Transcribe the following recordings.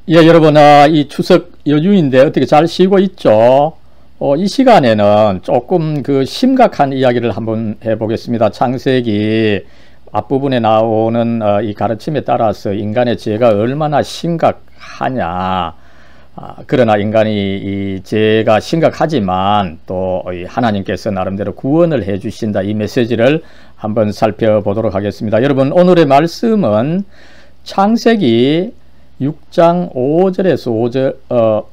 예, 여러분, 이 추석 연휴인데 어떻게 잘 쉬고 있죠? 이 시간에는 조금 그 심각한 이야기를 한번 해보겠습니다. 창세기 앞부분에 나오는 이 가르침에 따라서 인간의 죄가 얼마나 심각하냐. 그러나 인간이 이 죄가 심각하지만 또 하나님께서 나름대로 구원을 해 주신다. 이 메시지를 한번 살펴보도록 하겠습니다. 여러분, 오늘의 말씀은 창세기 6장 5절에서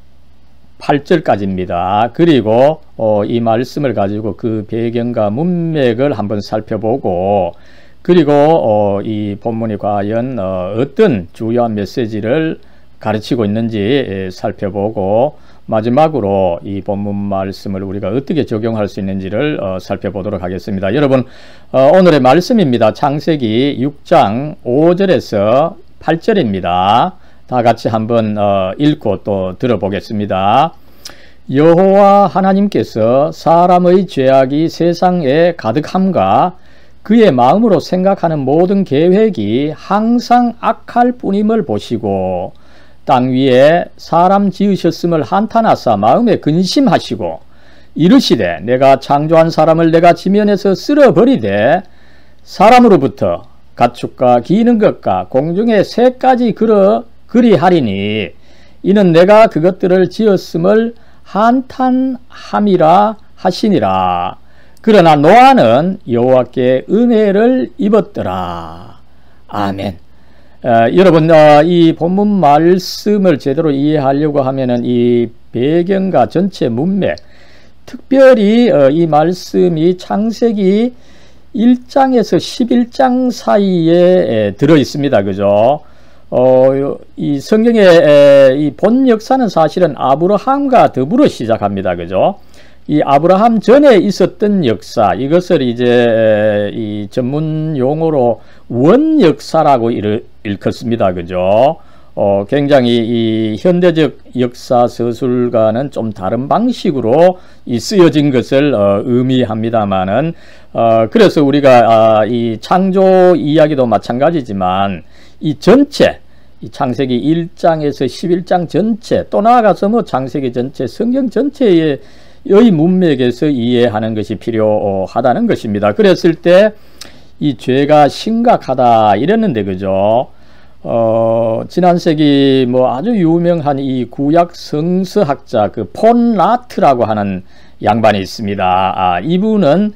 8절까지입니다. 그리고 이 말씀을 가지고 그 배경과 문맥을 한번 살펴보고, 그리고 이 본문이 과연 어떤 주요한 메시지를 가르치고 있는지 살펴보고, 마지막으로 이 본문 말씀을 우리가 어떻게 적용할 수 있는지를 살펴보도록 하겠습니다. 여러분, 오늘의 말씀입니다. 창세기 6장 5절에서 8절입니다. 다 같이 한번 읽고 또 들어보겠습니다. 여호와 하나님께서 사람의 죄악이 세상에 가득함과 그의 마음으로 생각하는 모든 계획이 항상 악할 뿐임을 보시고 땅 위에 사람 지으셨음을 한탄하사 마음에 근심하시고 이르시되 내가 창조한 사람을 내가 지면에서 쓸어버리되 사람으로부터 가축과 기는 것과 공중의 새까지 그리하리니 이는 내가 그것들을 지었음을 한탄함이라 하시니라. 그러나 노아는 여호와께 은혜를 입었더라. 아멘. 여러분, 이 본문 말씀을 제대로 이해하려고 하면은 이 배경과 전체 문맥, 특별히 이 말씀이 창세기 1장에서 11장 사이에 들어 있습니다. 그죠? 이 성경의 이 본 역사는 사실은 아브라함과 더불어 시작합니다. 그죠? 이 아브라함 전에 있었던 역사, 이것을 이제 이 전문 용어로 원역사라고 일컫습니다. 그죠? 굉장히 이 현대적 역사 서술과는 좀 다른 방식으로 쓰여진 것을 의미합니다만은, 그래서 우리가 이 창조 이야기도 마찬가지지만 이 전체, 이 창세기 1장에서 11장 전체, 또 나아가서 뭐 창세기 전체, 성경 전체의 문맥에서 이해하는 것이 필요하다는 것입니다. 그랬을 때 이 죄가 심각하다 이랬는데, 그죠? 지난 세기 뭐 아주 유명한 이 구약 성서학자 그 폰 라트라고 하는 양반이 있습니다. 이분은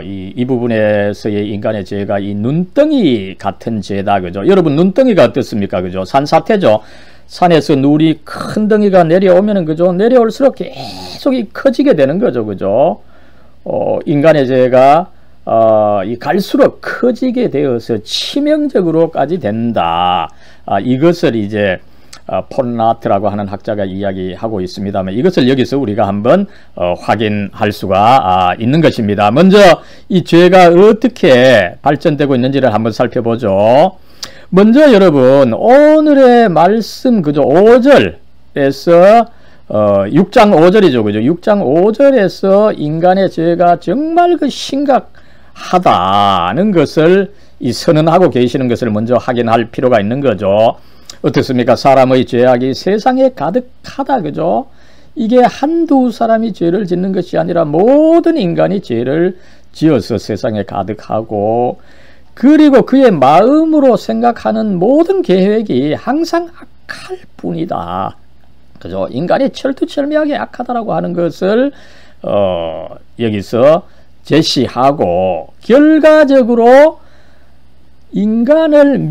이 부분에서의 인간의 죄가 이 눈덩이 같은 죄다. 그죠? 여러분, 눈덩이가 어떻습니까? 그죠? 산사태죠. 산에서 눈이 큰 덩이가 내려오면은, 그죠? 내려올수록 계속 커지게 되는 거죠. 그죠? 인간의 죄가 이 갈수록 커지게 되어서 치명적으로까지 된다. 이것을 이제 폰라트라고 하는 학자가 이야기하고 있습니다만, 이것을 여기서 우리가 한번 확인할 수가 있는 것입니다. 먼저 이 죄가 어떻게 발전되고 있는지를 한번 살펴보죠. 먼저 여러분, 오늘의 말씀, 그죠? 5절에서 6장 5절이죠. 그죠? 6장 5절에서 인간의 죄가 정말 그 심각하다는 것을 선언하고 계시는 것을 먼저 확인할 필요가 있는 거죠. 어떻습니까? 사람의 죄악이 세상에 가득하다. 그죠? 이게 한두 사람이 죄를 짓는 것이 아니라 모든 인간이 죄를 지어서 세상에 가득하고, 그리고 그의 마음으로 생각하는 모든 계획이 항상 악할 뿐이다. 그죠? 인간이 철두철미하게 악하다라고 하는 것을 여기서 제시하고, 결과적으로 인간을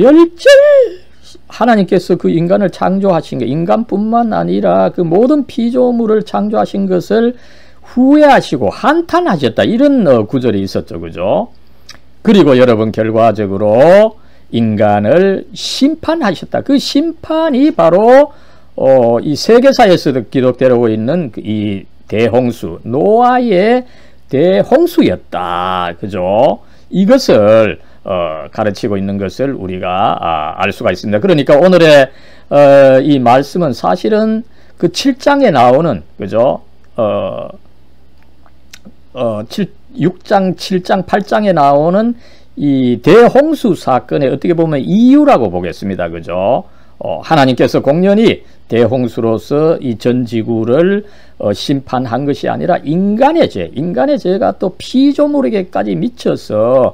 하나님께서 그 인간을 창조하신 것, 인간뿐만 아니라 그 모든 피조물을 창조하신 것을 후회하시고 한탄하셨다. 이런 구절이 있었죠. 그죠? 그리고 여러분, 결과적으로 인간을 심판하셨다. 그 심판이 바로 이 세계사에서도 기록되고 있는 이 대홍수, 노아의 대홍수였다. 그죠? 이것을 가르치고 있는 것을 우리가 알 수가 있습니다. 그러니까 오늘의 이 말씀은 사실은 그 7장에 나오는, 그죠? 6장, 7장, 8장에 나오는 이 대홍수 사건의 어떻게 보면 이유라고 보겠습니다. 그죠? 하나님께서 공연히 대홍수로서 이 전 지구를 심판한 것이 아니라 인간의 죄가 또 피조물에게까지 미쳐서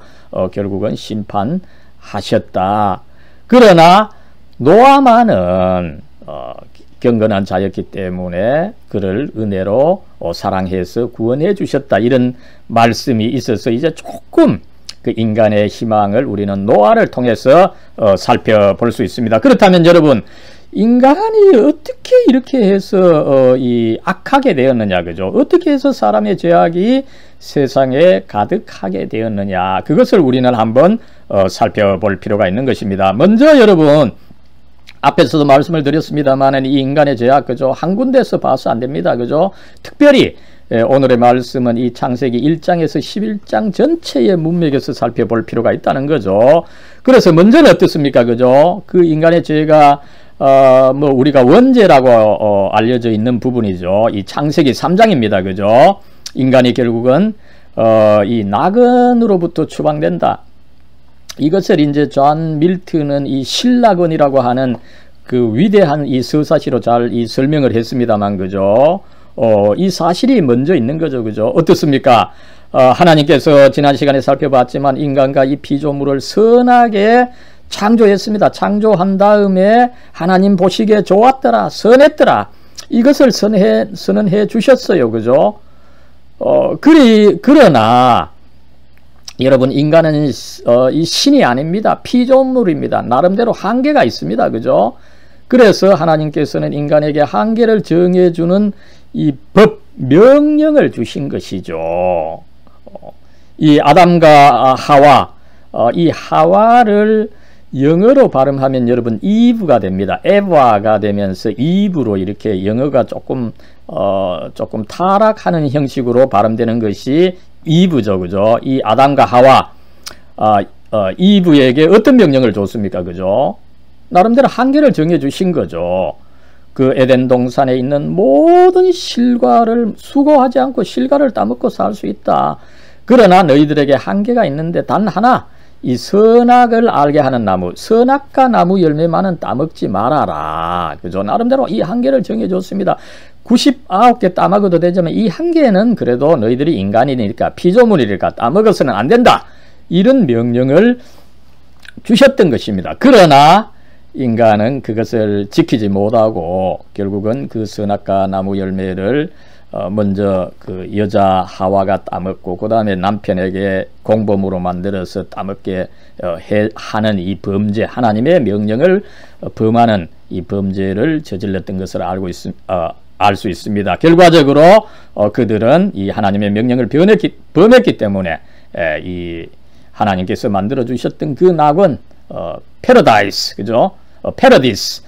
결국은 심판하셨다. 그러나 노아만은 경건한 자였기 때문에 그를 은혜로 사랑해서 구원해 주셨다. 이런 말씀이 있어서 이제 조금 그 인간의 희망을 우리는 노아를 통해서 살펴볼 수 있습니다. 그렇다면 여러분, 인간이 어떻게 이렇게 해서 이 악하게 되었느냐, 그죠? 어떻게 해서 사람의 죄악이 세상에 가득하게 되었느냐, 그것을 우리는 한번 살펴볼 필요가 있는 것입니다. 먼저 여러분, 앞에서도 말씀을 드렸습니다만 이 인간의 죄악, 그죠? 한 군데서 봐서 안 됩니다, 그죠? 특별히 오늘의 말씀은 이 창세기 1장에서 11장 전체의 문맥에서 살펴볼 필요가 있다는 거죠. 그래서 먼저는 어떻습니까, 그죠? 그 인간의 죄가 뭐 우리가 원죄라고 알려져 있는 부분이죠. 이 창세기 3장입니다, 그죠? 인간이 결국은 이 나그네로부터 추방된다. 이것을 이제 존 밀턴은 이 신라건이라고 하는 그 위대한 이 서사시로 잘 이 설명을 했습니다만, 그죠? 이 사실이 먼저 있는 거죠, 그죠? 어떻습니까? 하나님께서 지난 시간에 살펴봤지만 인간과 이 피조물을 선하게 창조했습니다. 창조한 다음에 하나님 보시기에 좋았더라, 선했더라. 이것을 선언해 주셨어요, 그죠? 그러나 여러분, 인간은 이 신이 아닙니다. 피조물입니다. 나름대로 한계가 있습니다. 그죠? 그래서 하나님께서는 인간에게 한계를 정해주는 이 법, 명령을 주신 것이죠. 이 아담과 하와, 이 하와를 영어로 발음하면 여러분 이브가 됩니다. 에바가 되면서 이브로 이렇게 영어가 조금 타락하는 형식으로 발음되는 것이 이브죠, 그죠? 이 아담과 하와, 이브에게 어떤 명령을 줬습니까, 그죠? 나름대로 한계를 정해 주신 거죠. 그 에덴 동산에 있는 모든 실과를 수고하지 않고 실과를 따먹고 살 수 있다. 그러나 너희들에게 한계가 있는데 단 하나, 이 선악을 알게 하는 나무, 선악과 나무 열매만은 따먹지 말아라. 그죠? 나름대로 이 한계를 정해 줬습니다. 99개 따먹어도 되지만 이 한계는 그래도 너희들이 인간이니까 피조물이니까 따먹어서는 안 된다. 이런 명령을 주셨던 것입니다. 그러나 인간은 그것을 지키지 못하고 결국은 그 선악과 나무 열매를 먼저 그 여자 하와가 따먹고 그 다음에 남편에게 공범으로 만들어서 따먹게 하는 이 범죄, 하나님의 명령을 범하는 이 범죄를 저질렀던 것을 알 수 있습니다. 결과적으로 그들은 이 하나님의 명령을 범했기 때문에 이 하나님께서 만들어 주셨던 그 낙원 패러다이스, 그죠? 패러디스,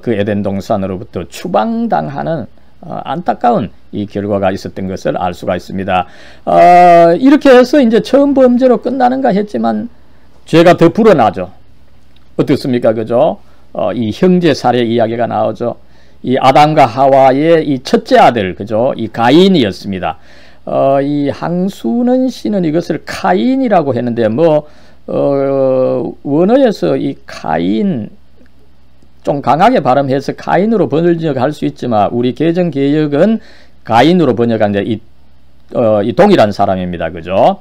그 에덴 동산으로부터 추방당하는 안타까운 이 결과가 있었던 것을 알 수가 있습니다. 이렇게 해서 이제 처음 범죄로 끝나는가 했지만 죄가 더 불어나죠. 어떻습니까, 그죠? 이 형제 살해 이야기가 나오죠. 이 아담과 하와의 이 첫째 아들, 그죠? 이 가인이었습니다. 이 항수는 씨는 이것을 카인이라고 했는데 원어에서 이 카인 좀 강하게 발음해서 카인으로 번역할 수 있지만 우리 개정 개역은 가인으로 번역하는데 이 동일한 사람입니다. 그죠?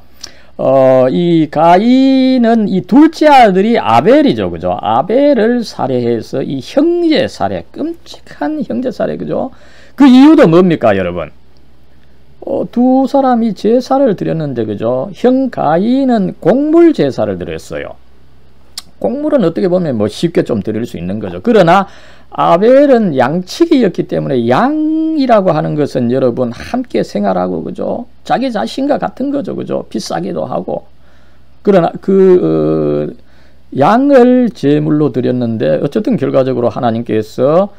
이 가인은 이 둘째 아들이 아벨이죠. 그죠? 아벨을 살해해서 이 형제 살해, 끔찍한 형제 살해, 그죠? 그 이유도 뭡니까, 여러분? 두 사람이 제사를 드렸는데, 그죠? 형 가인은 곡물 제사를 드렸어요. 곡물은 어떻게 보면 쉽게 좀 드릴 수 있는 거죠. 그러나 아벨은 양치기였기 때문에 양이라고 하는 것은 여러분 함께 생활하고, 그죠? 자기 자신과 같은 거죠. 그죠? 비싸기도 하고. 그러나 양을 제물로 드렸는데 어쨌든 결과적으로 하나님께서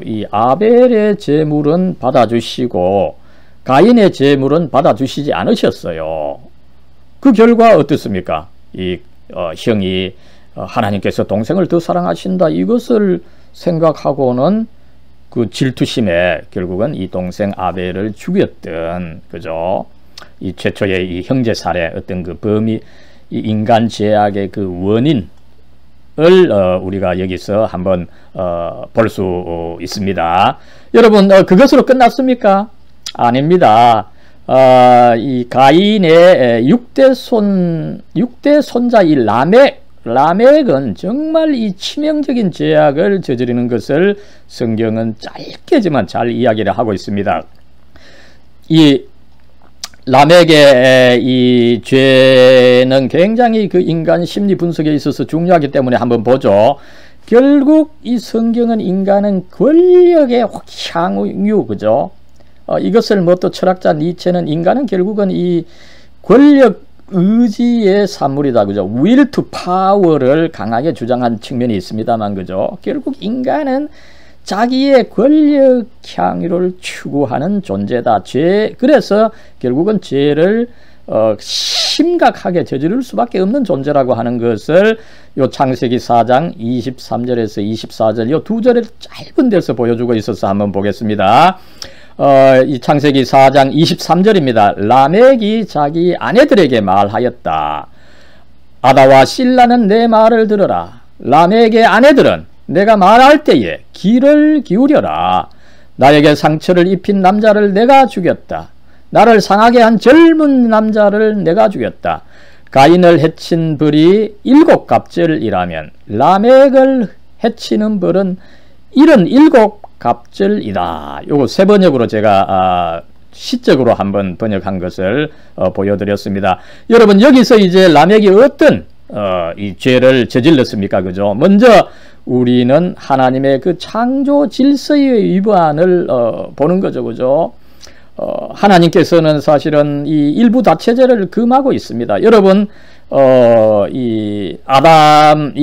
이 아벨의 제물은 받아주시고 가인의 제물은 받아주시지 않으셨어요. 그 결과 어떻습니까? 이 형이 하나님께서 동생을 더 사랑하신다 이것을 생각하고는 그 질투심에 결국은 이 동생 아벨을 죽였던, 그죠? 이 최초의 이 형제 살해 어떤 그 범위, 이 인간 죄악의 그 원인, 우리가 여기서 한번 볼 수 있습니다. 여러분, 그것으로 끝났습니까? 아닙니다. 이 가인의 6대 손자 이 라멕은 정말 이 치명적인 죄악을 저지르는 것을 성경은 짧게지만 잘 이야기를 하고 있습니다. 이 라멕의 이 죄는 굉장히 그 인간 심리 분석에 있어서 중요하기 때문에 한번 보죠. 결국 이 성경은 인간은 권력의 향유, 그죠? 이것을 뭐 또 철학자 니체는 인간은 결국은 이 권력 의지의 산물이다, 그죠? will to power를 강하게 주장한 측면이 있습니다만, 그죠? 결국 인간은 자기의 권력 향유를 추구하는 존재다. 그래서 결국은 죄를 심각하게 저지를 수밖에 없는 존재라고 하는 것을 요 창세기 4장 23절에서 24절 요 두 절에 짧은 데서 보여주고 있어서 한번 보겠습니다. 이 창세기 4장 23절입니다. 라멕이 자기 아내들에게 말하였다. 아다와 실라는 내 말을 들어라. 라멕의 아내들은 내가 말할 때에 귀를 기울여라. 나에게 상처를 입힌 남자를 내가 죽였다. 나를 상하게 한 젊은 남자를 내가 죽였다. 가인을 해친 벌이 7갑절이라면 라멕을 해치는 벌은 77갑절이다. 요거 세 번역으로 제가 시적으로 한번 번역한 것을 보여드렸습니다. 여러분, 여기서 이제 라멕이 어떤 이 죄를 저질렀습니까? 그죠? 먼저 우리는 하나님의 그 창조 질서의 위반을 보는 거죠. 그죠? 하나님께서는 사실은 이 일부 다체제를 금하고 있습니다. 여러분, 이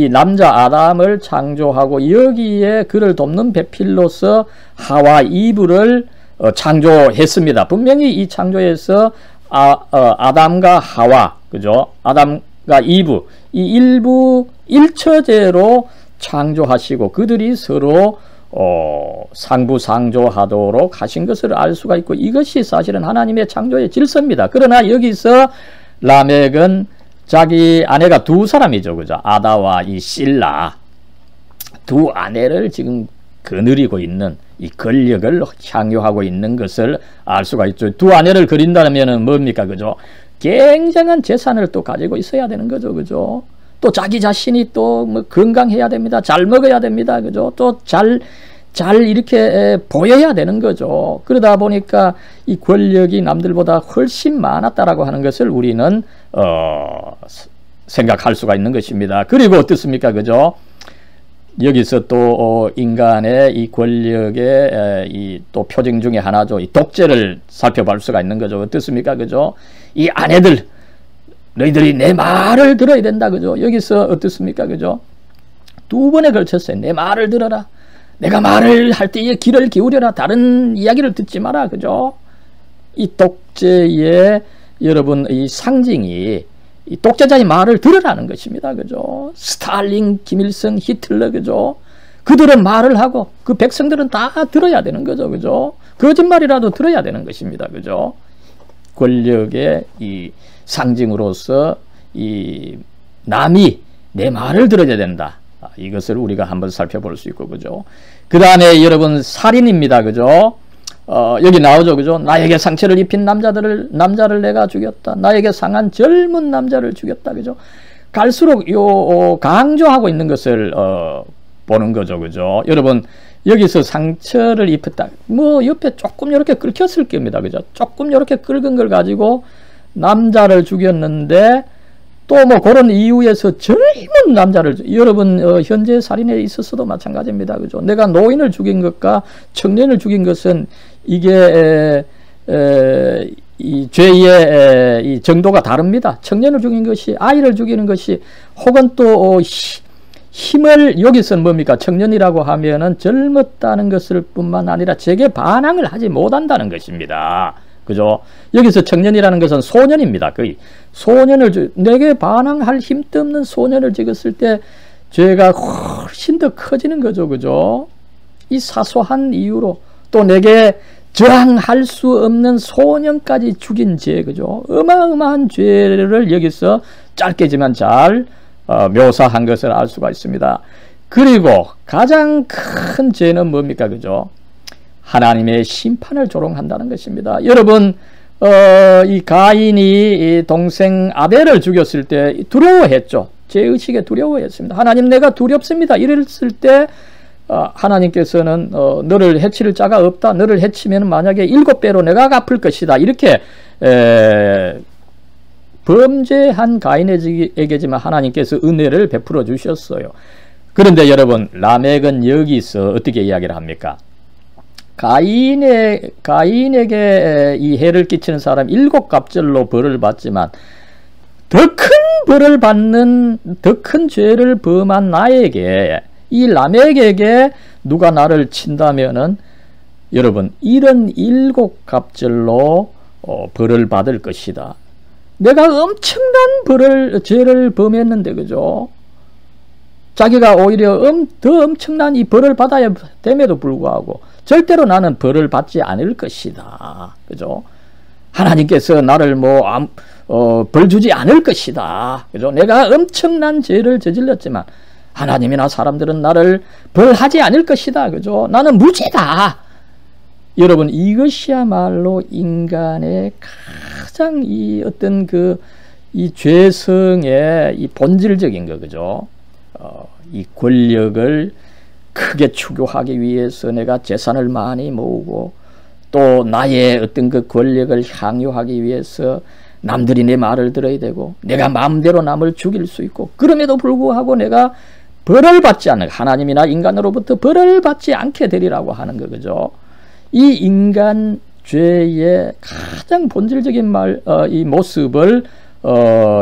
남자 아담을 창조하고 여기에 그를 돕는 배필로서 하와 이브를 창조했습니다. 분명히 이 창조에서 아담과 하와, 그죠? 아담과 이브, 이 일부 일처제로 창조하시고 그들이 서로 상부상조하도록 하신 것을 알 수가 있고, 이것이 사실은 하나님의 창조의 질서입니다. 그러나 여기서 라멕은 자기 아내가 두 사람이죠, 그죠? 아다와 이 실라, 두 아내를 지금 거느리고 있는 이 권력을 향유하고 있는 것을 알 수가 있죠. 두 아내를 그린다면 뭡니까, 그죠? 굉장한 재산을 또 가지고 있어야 되는 거죠, 그죠? 또 자기 자신이 또 뭐 건강해야 됩니다. 잘 먹어야 됩니다, 그죠? 또 잘 이렇게 보여야 되는 거죠. 그러다 보니까 이 권력이 남들보다 훨씬 많았다라고 하는 것을 우리는 생각할 수가 있는 것입니다. 그리고 어떻습니까, 그죠? 여기서 또 인간의 이 권력의 이 또 표징 중에 하나죠. 이 독재를 살펴볼 수가 있는 거죠. 어떻습니까, 그죠? 이 아내들, 너희들이 내 말을 들어야 된다, 그죠? 여기서 어떻습니까, 그죠? 두 번에 걸쳤어요. 내 말을 들어라. 내가 말을 할 때에 귀를 기울여라. 다른 이야기를 듣지 마라, 그죠? 이 독재의 여러분 이 상징이 이 독재자의 말을 들으라는 것입니다, 그죠? 스탈린, 김일성, 히틀러, 그죠? 그들은 말을 하고 그 백성들은 다 들어야 되는 거죠, 그죠? 거짓말이라도 들어야 되는 것입니다, 그죠? 권력의 이 상징으로서 이 남이 내 말을 들어야 된다. 이것을 우리가 한번 살펴볼 수 있고, 그죠? 그 다음에 여러분 살인입니다, 그죠? 여기 나오죠, 그죠? 나에게 상처를 입힌 남자를 내가 죽였다. 나에게 상한 젊은 남자를 죽였다, 그죠? 갈수록 강조하고 있는 것을 보는 거죠, 그죠? 여러분, 여기서 상처를 입혔다. 뭐 옆에 조금 이렇게 긁혔을 겁니다, 그죠? 조금 이렇게 긁은 걸 가지고 남자를 죽였는데 또 뭐 그런 이유에서 젊은 남자를 여러분 현재 살인에 있어서도 마찬가지입니다, 그죠? 내가 노인을 죽인 것과 청년을 죽인 것은 이게 이 죄의 이 정도가 다릅니다. 청년을 죽인 것이, 아이를 죽이는 것이, 혹은 또 힘을, 여기서는 뭡니까? 청년이라고 하면은 젊었다는 것을 뿐만 아니라 제게 반항을 하지 못한다는 것입니다, 그죠? 여기서 청년이라는 것은 소년입니다. 거의 소년을 내게 반항할 힘도 없는 소년을 죽였을 때 죄가 훨씬 더 커지는 거죠, 그죠? 이 사소한 이유로 또 내게 저항할 수 없는 소년까지 죽인 죄, 그죠? 어마어마한 죄를 여기서 짧게지만 잘 묘사한 것을 알 수가 있습니다. 그리고 가장 큰 죄는 뭡니까? 그죠? 하나님의 심판을 조롱한다는 것입니다. 여러분, 이 가인이 동생 아벨을 죽였을 때 두려워했죠. 죄의식에 두려워했습니다. 하나님, 내가 두렵습니다. 이랬을 때 하나님께서는 너를 해칠 자가 없다. 너를 해치면 만약에 7배로 내가 갚을 것이다. 이렇게 범죄한 가인에게지만 하나님께서 은혜를 베풀어 주셨어요. 그런데 여러분, 라멕은 여기서 어떻게 이야기를 합니까? 가인에게 이 해를 끼치는 사람 7갑절로 벌을 받지만 더 큰 벌을 받는, 더 큰 죄를 범한 나에게, 이 라멕에게 누가 나를 친다면은 여러분 77갑절로 벌을 받을 것이다. 내가 엄청난 죄를 범했는데, 그죠? 자기가 오히려 더 엄청난 이 벌을 받아야 됨에도 불구하고 절대로 나는 벌을 받지 않을 것이다. 그죠? 하나님께서 나를 벌 주지 않을 것이다. 그죠? 내가 엄청난 죄를 저질렀지만 하나님이나 사람들은 나를 벌하지 않을 것이다. 그죠? 나는 무죄다. 여러분, 이것이야말로 인간의 가장 이 어떤 이 죄성의 이 본질적인 거, 그죠? 이 권력을 크게 추구하기 위해서 내가 재산을 많이 모으고 또 나의 어떤 그 권력을 향유하기 위해서 남들이 내 말을 들어야 되고 내가 마음대로 남을 죽일 수 있고 그럼에도 불구하고 내가 벌을 받지 않는, 하나님이나 인간으로부터 벌을 받지 않게 되리라고 하는 거, 그죠? 이 인간 죄의 가장 본질적인 이 모습을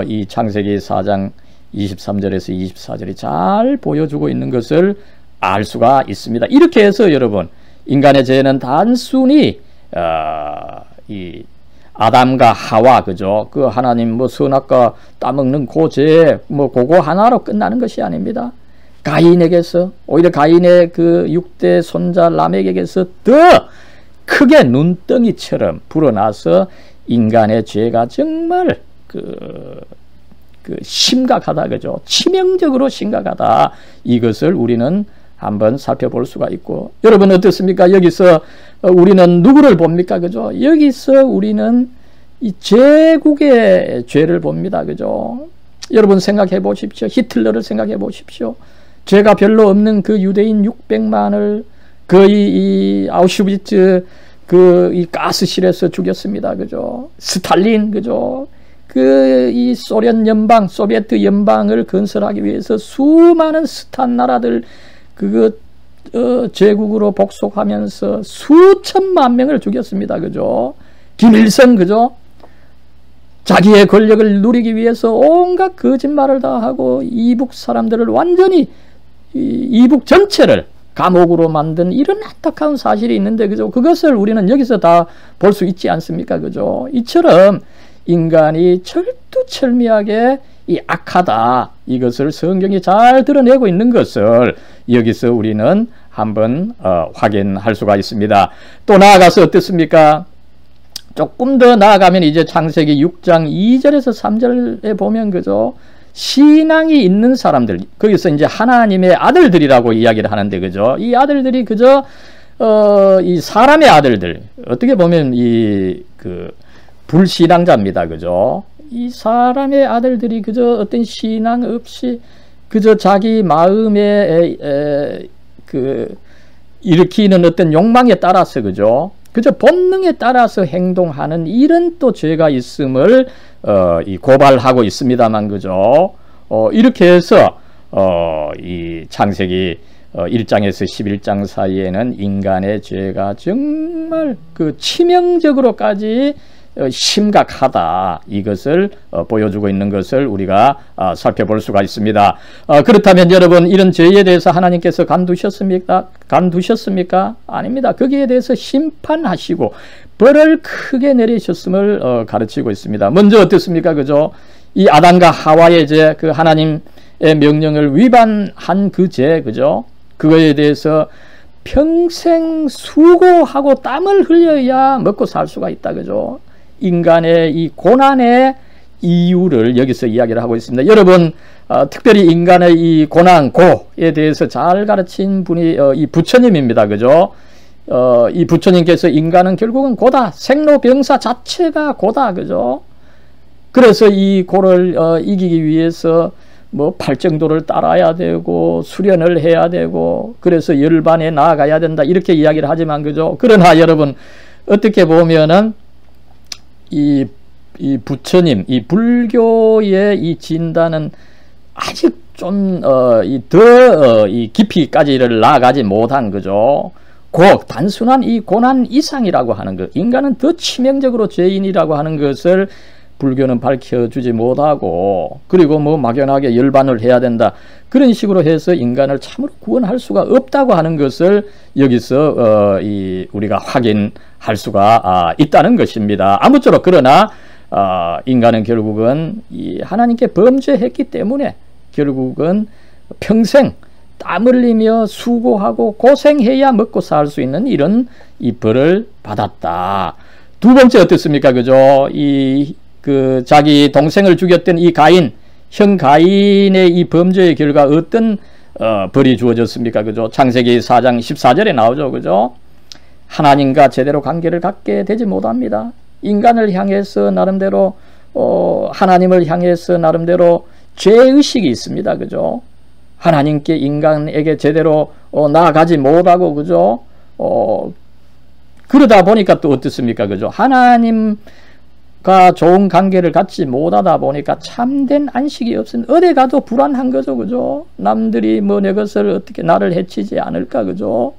이 창세기 4장 23절에서 24절이 잘 보여주고 있는 것을 알 수가 있습니다. 이렇게 해서 여러분, 인간의 죄는 단순히 이 아담과 하와, 그죠? 그 하나님 선악과 따먹는 그 죄 그거 하나로 끝나는 것이 아닙니다. 가인에게서, 오히려 가인의 그 6대 손자 라멕에게서 더 크게 눈덩이처럼 불어나서 인간의 죄가 정말 심각하다, 그죠? 치명적으로 심각하다. 이것을 우리는 한번 살펴볼 수가 있고, 여러분 어떻습니까? 여기서 우리는 누구를 봅니까? 그죠? 여기서 우리는 이 제국의 죄를 봅니다. 그죠? 여러분 생각해 보십시오. 히틀러를 생각해 보십시오. 죄가 별로 없는 그 유대인 600만을 거의 이 아우슈비츠 이 가스실에서 죽였습니다. 그죠? 스탈린, 그죠? 이 소련 연방, 소비에트 연방을 건설하기 위해서 수많은 스탄 나라들 제국으로 복속하면서 수천만 명을 죽였습니다. 그죠? 김일성, 그죠? 자기의 권력을 누리기 위해서 온갖 거짓말을 다 하고 이북 사람들을 완전히 이북 전체를 감옥으로 만든 이런 안타까운 사실이 있는데, 그죠? 그것을 우리는 여기서 다 볼 수 있지 않습니까? 그죠? 이처럼 인간이 철두철미하게 이 악하다, 이것을 성경이 잘 드러내고 있는 것을 여기서 우리는 한번 확인할 수가 있습니다. 또 나아가서 어떻습니까? 조금 더 나아가면 이제 창세기 6장 2절에서 3절에 보면, 그죠? 신앙이 있는 사람들, 거기서 이제 하나님의 아들들이라고 이야기를 하는데, 그죠? 이 아들들이 그저 이 사람의 아들들, 어떻게 보면 불신앙자입니다. 그죠? 이 사람의 아들들이 그저 어떤 신앙 없이 그저 자기 마음에 일으키는 어떤 욕망에 따라서, 그죠? 그저 본능에 따라서 행동하는 이런 또 죄가 있음을 고발하고 있습니다만, 그죠? 이렇게 해서 이 창세기 1장에서 11장 사이에는 인간의 죄가 정말 치명적으로까지 심각하다, 이것을 보여주고 있는 것을 우리가 살펴볼 수가 있습니다. 그렇다면 여러분, 이런 죄에 대해서 하나님께서 간두셨습니까? 아닙니다. 거기에 대해서 심판하시고 벌을 크게 내리셨음을 가르치고 있습니다. 먼저 어떻습니까? 그죠? 이 아담과 하와의 죄, 그 하나님의 명령을 위반한 그 죄, 그죠? 그거에 대해서 평생 수고하고 땀을 흘려야 먹고 살 수가 있다, 그죠? 인간의 이 고난의 이유를 여기서 이야기를 하고 있습니다. 여러분, 특별히 인간의 이 고난, 고에 대해서 잘 가르친 분이 이 부처님입니다. 그죠? 이 부처님께서 인간은 결국은 고다. 생로병사 자체가 고다. 그죠? 그래서 이 고를 이기기 위해서 뭐 팔정도를 따라야 되고 수련을 해야 되고 그래서 열반에 나아가야 된다. 이렇게 이야기를 하지만 그죠? 그러나 여러분 어떻게 보면은 이 부처님, 이 불교의 이 진단은 아직 좀 더 깊이까지를 나아가지 못한 그죠. 단순한 이 고난 이상이라고 하는 것, 인간은 더 치명적으로 죄인이라고 하는 것을 불교는 밝혀주지 못하고, 그리고 뭐 막연하게 열반을 해야 된다 그런 식으로 해서 인간을 참으로 구원할 수가 없다고 하는 것을 여기서 우리가 확인할 수가 있다는 것입니다. 아무쪼록 그러나 인간은 결국은 이 하나님께 범죄했기 때문에 결국은 평생 땀 흘리며 수고하고 고생해야 먹고 살 수 있는 이런 이 벌을 받았다. 두 번째 어떻습니까? 그죠? 자기 동생을 죽였던 이 가인, 형 가인의 이 범죄의 결과 어떤 벌이 주어졌습니까? 그죠? 창세기 4장 14절에 나오죠. 그죠? 하나님과 제대로 관계를 갖게 되지 못합니다. 인간을 향해서 나름대로 하나님을 향해서 나름대로 죄의식이 있습니다. 그죠? 하나님께 인간에게 제대로 나아가지 못하고 그죠? 그러다 보니까 또 어떻습니까? 그죠? 하나님과 좋은 관계를 갖지 못하다 보니까 참된 안식이 없으면 어디 가도 불안한 거죠. 그죠? 남들이 뭐 내 것을 어떻게 나를 해치지 않을까? 그죠?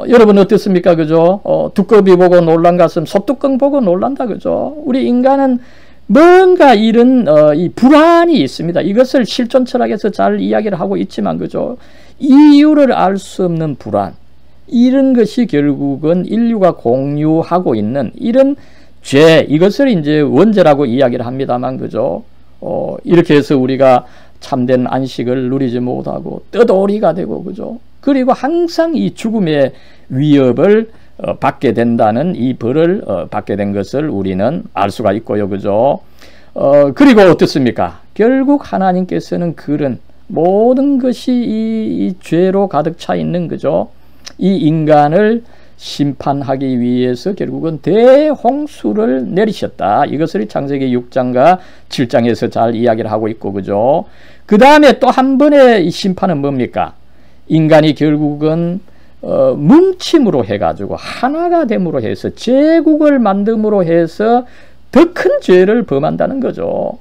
여러분 어떻습니까? 그죠? 두꺼비 보고 놀란 가슴 소뚜껑 보고 놀란다. 그죠? 우리 인간은 뭔가 이런 이 불안이 있습니다. 이것을 실존 철학에서 잘 이야기를 하고 있지만 그죠? 이유를 알 수 없는 불안, 이런 것이 결국은 인류가 공유하고 있는 이런 죄, 이것을 이제 원죄라고 이야기를 합니다만 그죠? 이렇게 해서 우리가 참된 안식을 누리지 못하고 떠돌이가 되고 그죠? 그리고 항상 이 죽음의 위협을 받게 된다는 이 벌을 받게 된 것을 우리는 알 수가 있고요. 그죠? 그리고 어떻습니까? 결국 하나님께서는 그런 모든 것이 이 죄로 가득 차 있는 그죠? 이 인간을 심판하기 위해서 결국은 대홍수를 내리셨다. 이것을 창세기 6장과 7장에서 잘 이야기를 하고 있고 그죠? 그 다음에 또 한 번의 심판은 뭡니까? 인간이 결국은 뭉침으로 해가지고 하나가 됨으로 해서 제국을 만듦으로 해서 더 큰 죄를 범한다는 거죠.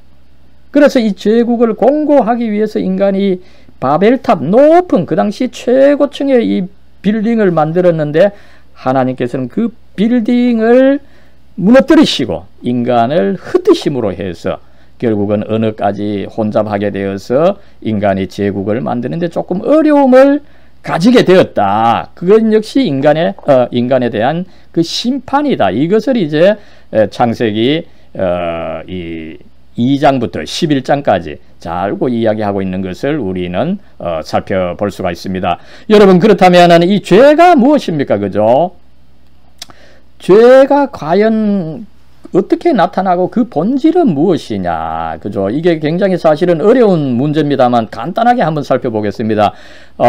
그래서 이 제국을 공고하기 위해서 인간이 바벨탑 높은 그 당시 최고층의 이 빌딩을 만들었는데 하나님께서는 그 빌딩을 무너뜨리시고 인간을 흩으심으로 해서 결국은 언어까지 혼잡하게 되어서 인간이 제국을 만드는데 조금 어려움을 가지게 되었다. 그건 역시 인간에 대한 그 심판이다. 이것을 이제 창세기 2장부터 11장까지 잘 이야기하고 있는 것을 우리는 살펴볼 수가 있습니다. 여러분 그렇다면 이 죄가 무엇입니까? 그죠? 죄가 과연 어떻게 나타나고 그 본질은 무엇이냐, 그죠? 이게 굉장히 사실은 어려운 문제입니다만 간단하게 한번 살펴보겠습니다.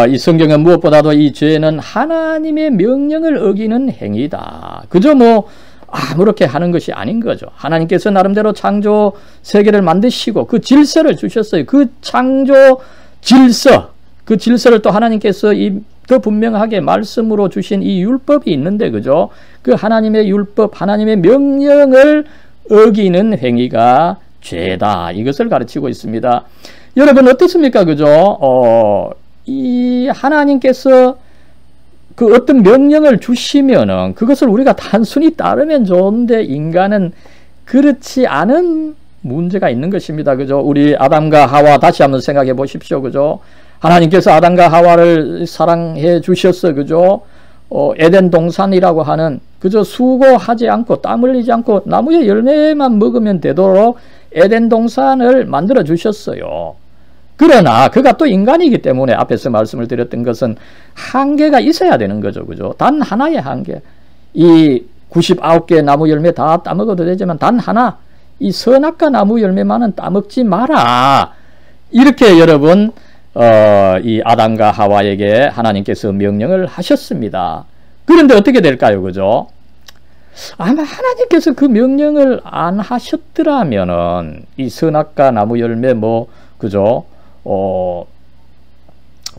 이 성경은 무엇보다도 이 죄는 하나님의 명령을 어기는 행위다. 그저 뭐 아무렇게 하는 것이 아닌 거죠. 하나님께서 나름대로 창조 세계를 만드시고 그 질서를 주셨어요. 그 창조 질서, 그 질서를 또 하나님께서 더 분명하게 말씀으로 주신 이 율법이 있는데 그죠? 그 하나님의 율법, 하나님의 명령을 어기는 행위가 죄다. 이것을 가르치고 있습니다. 여러분 어떻습니까? 그죠? 이 하나님께서 그 어떤 명령을 주시면은 그것을 우리가 단순히 따르면 좋은데 인간은 그렇지 않은 문제가 있는 것입니다. 그죠? 우리 아담과 하와 다시 한번 생각해 보십시오. 그죠? 하나님께서 아담과 하와를 사랑해 주셨어. 그죠? 에덴 동산이라고 하는 그저 수고하지 않고 땀 흘리지 않고 나무의 열매만 먹으면 되도록 에덴 동산을 만들어 주셨어요. 그러나 그가 또 인간이기 때문에 앞에서 말씀을 드렸던 것은 한계가 있어야 되는 거죠. 그죠? 단 하나의 한계. 이 99개 나무 열매 다 따먹어도 되지만 단 하나, 이 선악과 나무 열매만은 따먹지 마라. 이렇게 여러분 이 아담과 하와에게 하나님께서 명령을 하셨습니다. 그런데 어떻게 될까요? 그죠? 아마 하나님께서 그 명령을 안 하셨더라면은 이 선악과 나무 열매 뭐 그죠?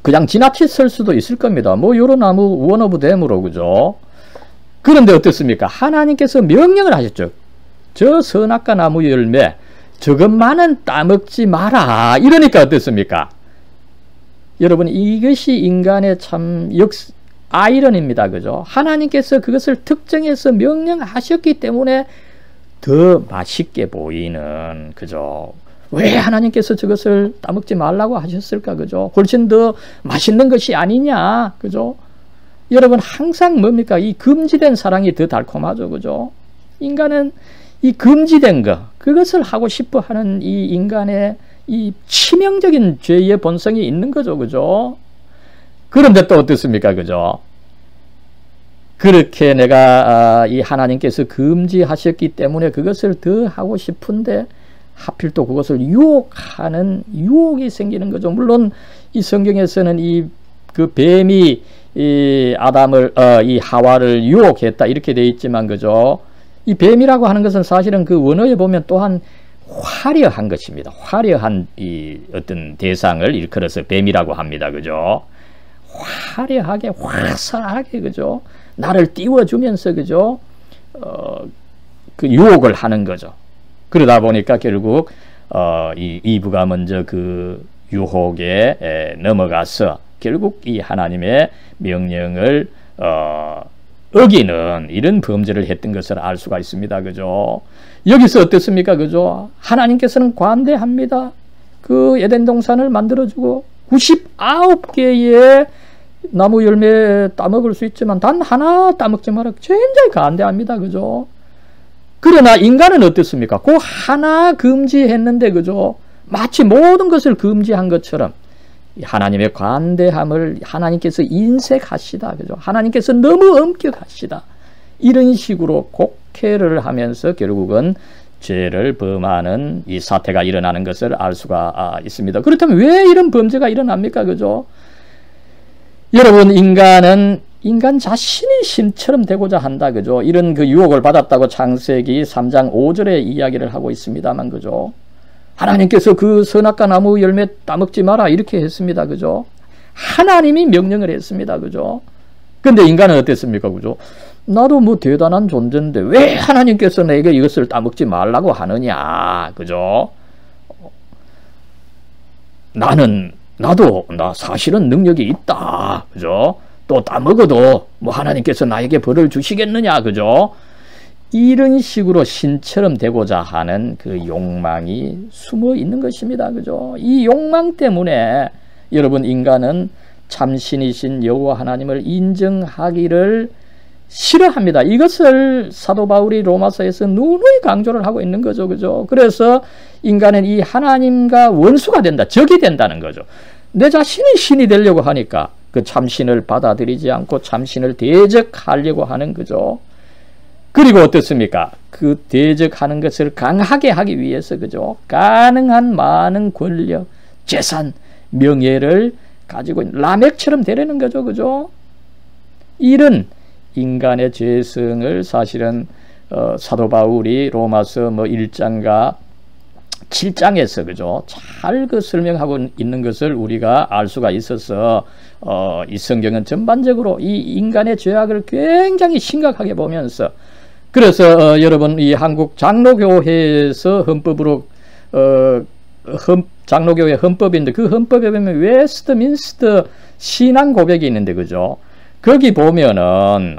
그냥 지나쳤을 수도 있을 겁니다. 뭐 요런 나무 원 오브 댐으로 그죠? 그런데 어떻습니까? 하나님께서 명령을 하셨죠. 저 선악과 나무 열매 저것만은 따먹지 마라. 이러니까 어떻습니까? 여러분 이것이 인간의 참 아이러니입니다. 그죠? 하나님께서 그것을 특정해서 명령하셨기 때문에 더 맛있게 보이는 그죠? 왜 하나님께서 저것을 따먹지 말라고 하셨을까? 그죠? 훨씬 더 맛있는 것이 아니냐? 그죠? 여러분 항상 뭡니까? 이 금지된 사랑이 더 달콤하죠. 그죠? 인간은 이 금지된 거 그것을 하고 싶어 하는 이 인간의 이 치명적인 죄의 본성이 있는 거죠. 그죠? 그런데 또 어떻습니까? 그죠? 그렇게 내가 이 하나님께서 금지하셨기 때문에 그것을 더 하고 싶은데 하필 또 그것을 유혹하는 유혹이 생기는 거죠. 물론 이 성경에서는 그 뱀이 이 아담을 이 하와를 유혹했다 이렇게 되어 있지만 그죠? 이 뱀이라고 하는 것은 사실은 그 원어에 보면 또한 화려한 것입니다. 화려한 이 어떤 대상을 일컬어서 뱀이라고 합니다. 그죠? 화려하게 화사하게 그죠? 나를 띄워주면서 그죠? 그 유혹을 하는 거죠. 그러다 보니까 결국 이 이브가 먼저 그 유혹에 넘어가서 결국 이 하나님의 명령을 어기는 이런 범죄를 했던 것을 알 수가 있습니다. 그죠? 여기서 어떻습니까? 그죠? 하나님께서는 관대합니다. 그 에덴 동산을 만들어주고 99개의 나무 열매 따먹을 수 있지만 단 하나 따먹지 마라. 굉장히 관대합니다. 그죠? 그러나 인간은 어떻습니까? 그 하나 금지했는데 그죠? 마치 모든 것을 금지한 것처럼 하나님의 관대함을 하나님께서 인색하시다. 그죠? 하나님께서 너무 엄격하시다. 이런 식으로 곡해를 하면서 결국은 죄를 범하는 이 사태가 일어나는 것을 알 수가 있습니다. 그렇다면 왜 이런 범죄가 일어납니까? 그죠? 여러분 인간은 인간 자신이 신처럼 되고자 한다. 그죠? 이런 그 유혹을 받았다고 창세기 3장 5절에 이야기를 하고 있습니다만 그죠? 하나님께서 그 선악과 나무 열매 따먹지 마라 이렇게 했습니다. 그죠? 하나님이 명령을 했습니다. 그죠? 근데 인간은 어땠습니까? 그죠? 나도 뭐 대단한 존재인데 왜 하나님께서 내게 이것을 따먹지 말라고 하느냐? 그죠? 나도 사실은 능력이 있다. 그죠? 또 따먹어도 뭐 하나님께서 나에게 벌을 주시겠느냐. 그죠? 이런 식으로 신처럼 되고자 하는 그 욕망이 숨어 있는 것입니다. 그죠? 이 욕망 때문에 여러분 인간은 참신이신 여호와 하나님을 인정하기를 싫어합니다. 이것을 사도 바울이 로마서에서 누누이 강조를 하고 있는 거죠. 그죠? 그래서 인간은 이 하나님과 원수가 된다. 적이 된다는 거죠. 내 자신이 신이 되려고 하니까 그 참신을 받아들이지 않고 참신을 대적하려고 하는 거죠. 그리고 어떻습니까? 그 대적하는 것을 강하게 하기 위해서 그죠? 가능한 많은 권력, 재산, 명예를 가지고 있는 라멕처럼 되려는 거죠. 그죠? 이런 인간의 죄성을 사실은 사도 바울이 로마서 1장과 7장에서 그죠? 잘 그 설명하고 있는 것을 우리가 알 수가 있어서 이 성경은 전반적으로 이 인간의 죄악을 굉장히 심각하게 보면서 그래서 여러분 이 한국 장로교회에서 헌법으로 장로교회 헌법인데 그 헌법에 보면 웨스트민스터 신앙 고백이 있는데 그죠? 거기 보면은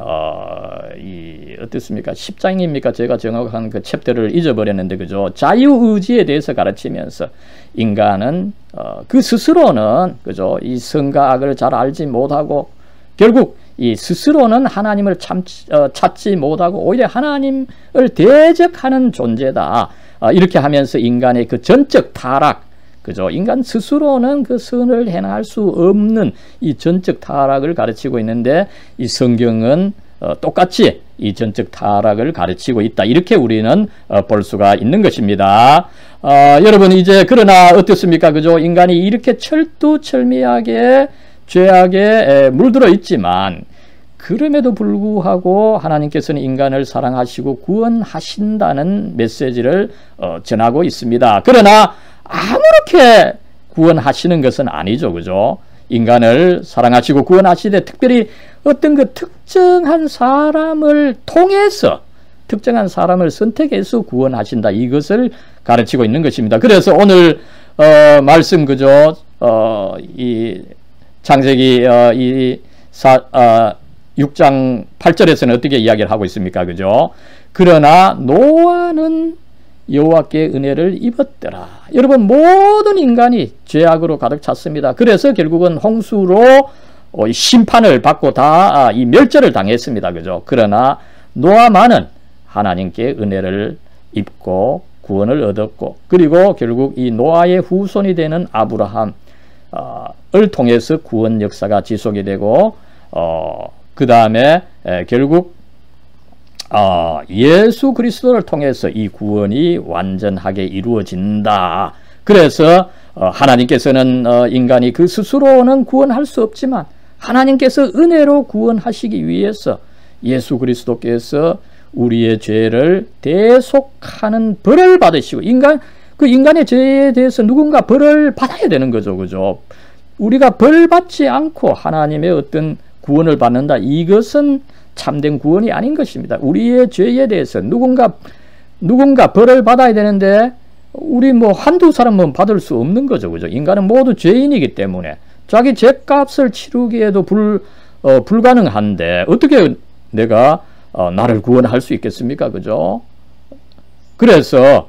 어떻습니까? 10장입니까? 제가 정확한 그 챕터를 잊어버렸는데 그죠? 자유의지에 대해서 가르치면서 인간은 그 스스로는 그죠? 이 선과 악을 잘 알지 못하고 결국 이 스스로는 하나님을 찾지 못하고 오히려 하나님을 대적하는 존재다. 이렇게 하면서 인간의 그 전적 타락, 그죠? 인간 스스로는 그 선을 행할 수 없는 이 전적 타락을 가르치고 있는데 이 성경은 똑같이 이 전적 타락을 가르치고 있다. 이렇게 우리는 볼 수가 있는 것입니다. 여러분 이제 그러나 어떻습니까? 그죠? 인간이 이렇게 철두철미하게 죄악에 물들어 있지만 그럼에도 불구하고 하나님께서는 인간을 사랑하시고 구원하신다는 메시지를 전하고 있습니다. 그러나 아무렇게 구원하시는 것은 아니죠. 그죠? 인간을 사랑하시고 구원하시되 특별히 어떤 그 특정한 사람을 통해서 특정한 사람을 선택해서 구원하신다. 이것을 가르치고 있는 것입니다. 그래서 오늘 말씀 그죠? 이 창세기 6장 8절에서는 어떻게 이야기를 하고 있습니까? 그죠? 그러나 노아는 여호와께 은혜를 입었더라. 여러분 모든 인간이 죄악으로 가득 찼습니다. 그래서 결국은 홍수로 심판을 받고 다 이 멸절을 당했습니다. 그죠? 그러나 노아만은 하나님께 은혜를 입고 구원을 얻었고 그리고 결국 이 노아의 후손이 되는 아브라함을 통해서 구원 역사가 지속이 되고 그 다음에 결국 예수 그리스도를 통해서 이 구원이 완전하게 이루어진다. 그래서 하나님께서는 인간이 그 스스로는 구원할 수 없지만 하나님께서 은혜로 구원하시기 위해서 예수 그리스도께서 우리의 죄를 대속하는 벌을 받으시고 인간의 죄에 대해서 누군가 벌을 받아야 되는 거죠. 그죠? 우리가 벌 받지 않고 하나님의 어떤 구원을 받는다. 이것은 참된 구원이 아닌 것입니다. 우리의 죄에 대해서 누군가 벌을 받아야 되는데 우리 뭐 한두 사람은 받을 수 없는 거죠. 그죠? 인간은 모두 죄인이기 때문에 자기 죄값을 치르기에도 불가능한데 어떻게 내가 나를 구원할 수 있겠습니까? 그죠? 그래서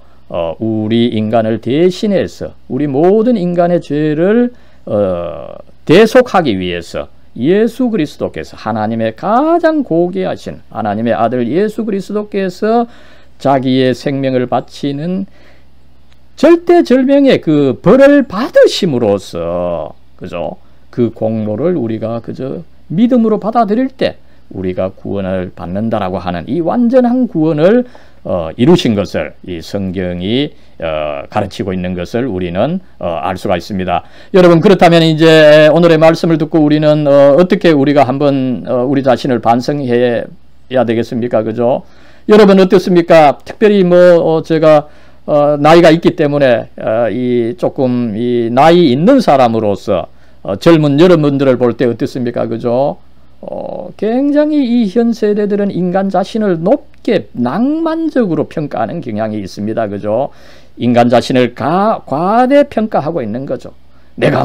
우리 인간을 대신해서 우리 모든 인간의 죄를 대속하기 위해서 예수 그리스도께서 하나님의 가장 고귀하신 하나님의 아들 예수 그리스도께서 자기의 생명을 바치는 절대절명의 그 벌을 받으심으로써 그죠? 그 공로를 우리가 그저 믿음으로 받아들일 때 우리가 구원을 받는다라고 하는 이 완전한 구원을 이루신 것을 이 성경이 가르치고 있는 것을 우리는 알 수가 있습니다. 여러분 그렇다면 이제 오늘의 말씀을 듣고 우리는 어떻게 우리가 한번 우리 자신을 반성해야 되겠습니까? 그죠? 여러분 어떻습니까? 특별히 뭐 제가 나이가 있기 때문에 조금 이 나이 있는 사람으로서 젊은 여러분들을 볼 때 어떻습니까? 그죠? 굉장히 이 현 세대들은 인간 자신을 높게 낭만적으로 평가하는 경향이 있습니다. 그죠? 인간 자신을 과대평가하고 있는 거죠. 내가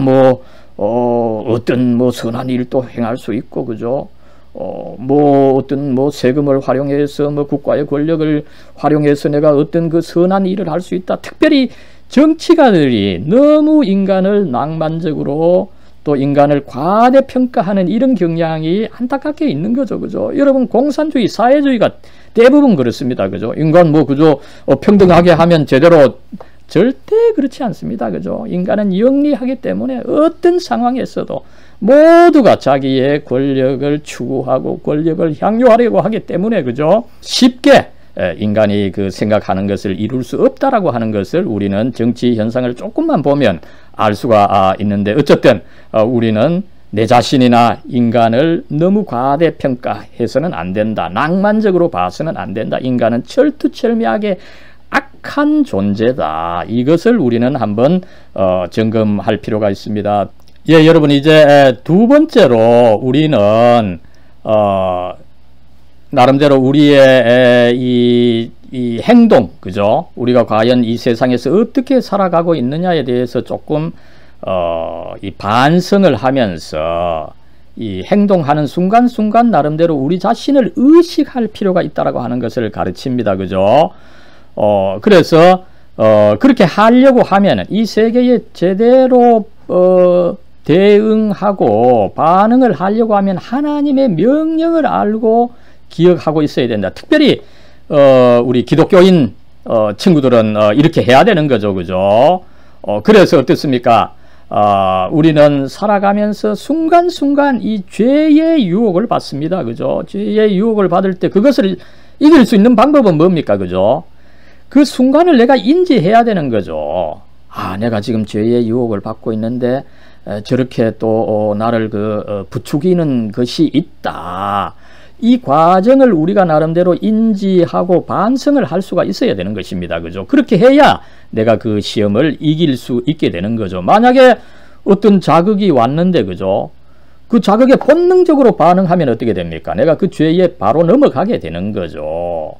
어떤 선한 일도 행할 수 있고, 그죠? 어떤 세금을 활용해서 국가의 권력을 활용해서 내가 어떤 그 선한 일을 할 수 있다. 특별히 정치가들이 너무 인간을 낭만적으로 또 인간을 과대평가하는 이런 경향이 안타깝게 있는 거죠. 그죠? 여러분, 공산주의, 사회주의가 대부분 그렇습니다. 그죠? 인간 그죠? 평등하게 하면 제대로 절대 그렇지 않습니다. 그죠? 인간은 영리하기 때문에 어떤 상황에서도 모두가 자기의 권력을 추구하고 권력을 향유하려고 하기 때문에 그죠? 쉽게 인간이 그 생각하는 것을 이룰 수 없다라고 하는 것을 우리는 정치 현상을 조금만 보면 알 수가 있는데 어쨌든 우리는 내 자신이나 인간을 너무 과대평가해서는 안 된다. 낭만적으로 봐서는 안 된다. 인간은 철두철미하게 악한 존재다. 이것을 우리는 한번 점검할 필요가 있습니다. 예, 여러분 이제 두 번째로 우리는 나름대로 우리의 이 행동, 그죠? 우리가 과연 이 세상에서 어떻게 살아가고 있느냐에 대해서 조금 이 반성을 하면서 이 행동하는 순간순간 나름대로 우리 자신을 의식할 필요가 있다라고 하는 것을 가르칩니다. 그죠? 그래서 그렇게 하려고 하면은 이 세계에 제대로 대응하고 반응을 하려고 하면 하나님의 명령을 알고 기억하고 있어야 된다. 특별히 우리 기독교인 친구들은 이렇게 해야 되는 거죠. 그죠? 그래서 어떻습니까? 우리는 살아가면서 순간순간 이 죄의 유혹을 받습니다. 그죠? 죄의 유혹을 받을 때 그것을 이길 수 있는 방법은 뭡니까? 그죠? 그 순간을 내가 인지해야 되는 거죠. 내가 지금 죄의 유혹을 받고 있는데 저렇게 또 나를 부추기는 것이 있다. 이 과정을 우리가 나름대로 인지하고 반성을 할 수가 있어야 되는 것입니다. 그죠? 그렇게 해야 내가 그 시험을 이길 수 있게 되는 거죠. 만약에 어떤 자극이 왔는데, 그죠? 그 자극에 본능적으로 반응하면 어떻게 됩니까? 내가 그 죄에 바로 넘어가게 되는 거죠.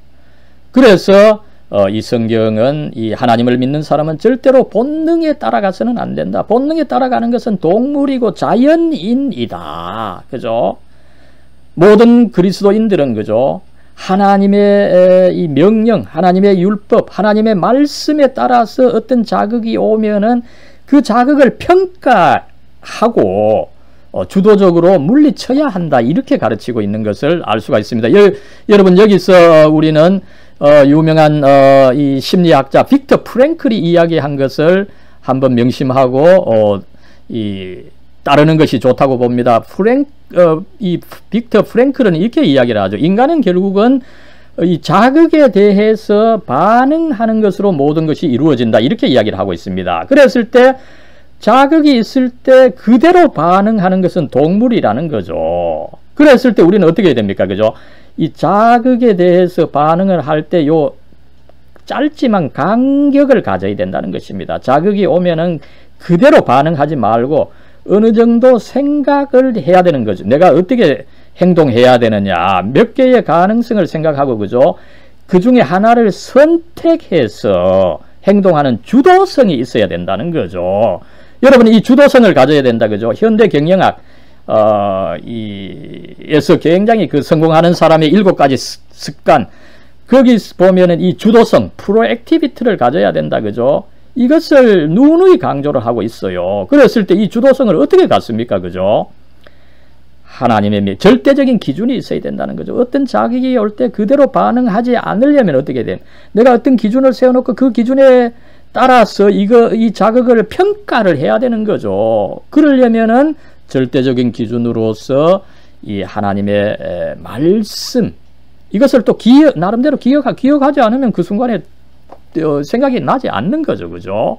그래서 이 성경은 이 하나님을 믿는 사람은 절대로 본능에 따라가서는 안 된다. 본능에 따라가는 것은 동물이고 자연인이다. 그죠? 모든 그리스도인들은, 그죠? 하나님의 이 명령, 하나님의 율법, 하나님의 말씀에 따라서 어떤 자극이 오면은 그 자극을 평가하고 주도적으로 물리쳐야 한다. 이렇게 가르치고 있는 것을 알 수가 있습니다. 여러분, 여기서 우리는 유명한 이 심리학자 빅터 프랭클이 이야기한 것을 한번 명심하고 따르는 것이 좋다고 봅니다. 이 빅터 프랭클은 이렇게 이야기를 하죠. 인간은 결국은 이 자극에 대해서 반응하는 것으로 모든 것이 이루어진다. 이렇게 이야기를 하고 있습니다. 그랬을 때 자극이 있을 때 그대로 반응하는 것은 동물이라는 거죠. 그랬을 때 우리는 어떻게 해야 됩니까? 그죠? 이 자극에 대해서 반응을 할 때 요 짧지만 간격을 가져야 된다는 것입니다. 자극이 오면은 그대로 반응하지 말고 어느 정도 생각을 해야 되는 거죠. 내가 어떻게 행동해야 되느냐, 몇 개의 가능성을 생각하고, 그죠? 그 중에 하나를 선택해서 행동하는 주도성이 있어야 된다는 거죠. 여러분, 이 주도성을 가져야 된다, 그죠? 현대 경영학 에서 굉장히 성공하는 사람의 7가지 습관, 거기 보면은 이 주도성, 프로액티비티를 가져야 된다, 그죠? 이것을 누누이 강조를 하고 있어요. 그랬을 때 이 주도성을 어떻게 갖습니까? 그죠? 하나님의 절대적인 기준이 있어야 된다는 거죠. 어떤 자극이 올 때 그대로 반응하지 않으려면 어떻게 돼? 내가 어떤 기준을 세워놓고 그 기준에 따라서 이 자극을 평가를 해야 되는 거죠. 그러려면은 절대적인 기준으로서 이 하나님의 말씀, 이것을 또 나름대로 기억하지 않으면 그 순간에 생각이 나지 않는 거죠. 그죠?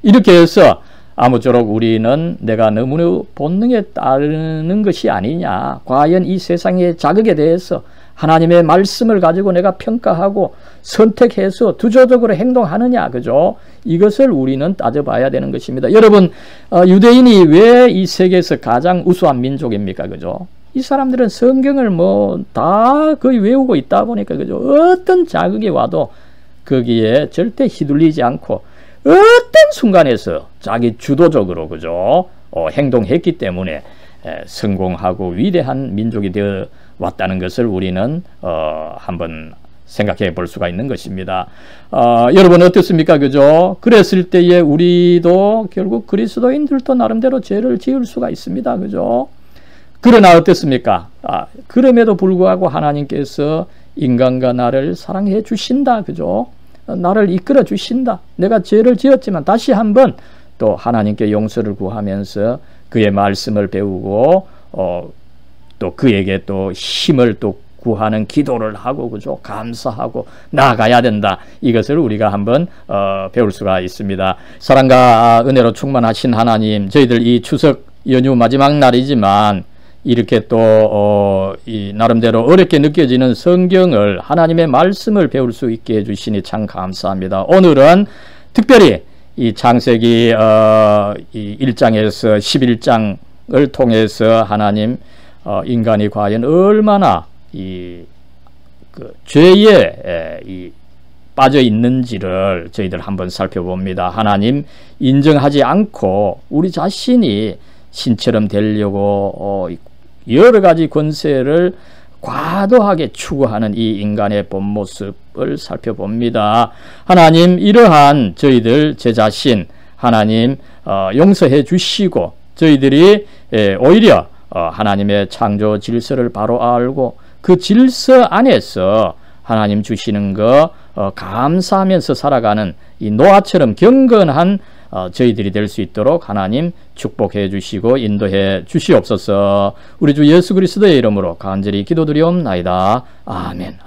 이렇게 해서 아무쪼록 우리는 내가 너무 본능에 따르는 것이 아니냐, 과연 이 세상의 자극에 대해서 하나님의 말씀을 가지고 내가 평가하고 선택해서 두조적으로 행동하느냐, 그죠? 이것을 우리는 따져봐야 되는 것입니다. 여러분, 유대인이 왜 이 세계에서 가장 우수한 민족입니까? 그죠? 이 사람들은 성경을 다 거의 외우고 있다 보니까, 그죠? 어떤 자극이 와도 거기에 절대 휘둘리지 않고 어떤 순간에서 자기 주도적으로, 그죠? 행동했기 때문에 성공하고 위대한 민족이 되어 왔다는 것을 우리는 한번 생각해 볼 수가 있는 것입니다. 여러분 어떻습니까? 그죠? 그랬을 때에 우리도 결국 그리스도인들도 나름대로 죄를 지을 수가 있습니다. 그죠? 그러나 어떻습니까? 그럼에도 불구하고 하나님께서 인간과 나를 사랑해 주신다. 그죠? 나를 이끌어 주신다. 내가 죄를 지었지만 다시 한번 또 하나님께 용서를 구하면서 그의 말씀을 배우고 또 그에게 또 힘을 또 구하는 기도를 하고, 그죠? 감사하고 나아가야 된다. 이것을 우리가 한번 배울 수가 있습니다. 사랑과 은혜로 충만하신 하나님, 저희들 이 추석 연휴 마지막 날이지만 이렇게 또 이 나름대로 어렵게 느껴지는 성경을, 하나님의 말씀을 배울 수 있게 해주시니 참 감사합니다. 오늘은 특별히 이 창세기 이 1장에서 11장을 통해서 하나님 인간이 과연 얼마나 죄에 빠져 있는지를 저희들 한번 살펴봅니다. 하나님 인정하지 않고 우리 자신이 신처럼 되려고 여러 가지 권세를 과도하게 추구하는 이 인간의 본 모습을 살펴봅니다. 하나님, 이러한 저희들 제 자신 하나님 용서해 주시고, 저희들이 오히려 하나님의 창조 질서를 바로 알고 그 질서 안에서 하나님 주시는 거 감사하면서 살아가는 이 노아처럼 경건한 저희들이 될 수 있도록 하나님 축복해 주시고 인도해 주시옵소서. 우리 주 예수 그리스도의 이름으로 간절히 기도드리옵나이다. 아멘.